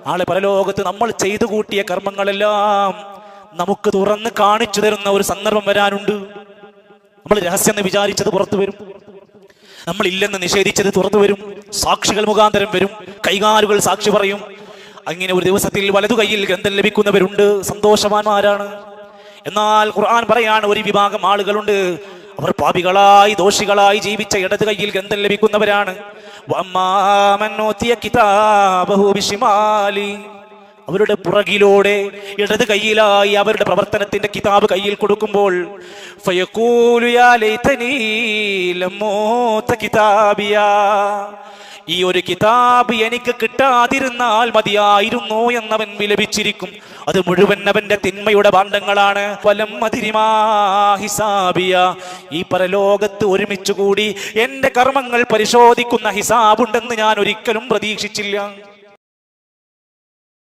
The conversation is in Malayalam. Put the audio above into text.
നാളെ പരലോകത്ത് നമ്മൾ ചെയ്തു കൂട്ടിയ കർമ്മങ്ങളെല്ലാം നമുക്ക് തുറന്ന് കാണിച്ചു തരുന്ന ഒരു സന്ദർഭം വരാനുണ്ട്. നമ്മൾ രഹസ്യം എന്ന് വിചാരിച്ചത് പുറത്തു വരും, നമ്മൾ ഇല്ലെന്ന് നിഷേധിച്ചത് തുറന്നു വരും, സാക്ഷികൾ മുഖാന്തരം വരും, കൈകാലുകൾ സാക്ഷി പറയും. അങ്ങനെ ഒരു ദിവസത്തിൽ വലതു കൈയിൽ ഗ്രന്ഥം ലഭിക്കുന്നവരുണ്ട്, സന്തോഷവാന്മാരാണ്. എന്നാൽ ഖുർആൻ പറയാണ്, ഒരു വിഭാഗം ആളുകളുണ്ട്, അവർ പാപികളായി ദോഷികളായി ജീവിച്ച ഇടത് കൈയിൽ ഗ്രന്ഥം ലഭിക്കുന്നവരാണ്. അവരുടെ പുറകിലൂടെ ഇടത് കൈയിലായി അവരുടെ പ്രവർത്തനത്തിന്റെ കിതാബ് കയ്യിൽ കൊടുക്കുമ്പോൾ ഈ ഒരു കിതാബ് എനിക്ക് കിട്ടാതിരുന്നാൽ മതിയായിരുന്നു എന്നവൻ വിലപിച്ചിരിക്കും. അത് മുഴുവൻ അവന്റെ തിന്മയുടെ ഭാണ്ഡങ്ങളാണ്. ഈ പരലോകത്ത് ഒരുമിച്ചുകൂടി എന്റെ കർമ്മങ്ങൾ പരിശോധിക്കുന്ന ഹിസാബുണ്ടെന്ന് ഞാൻ ഒരിക്കലും പ്രതീക്ഷിച്ചില്ല.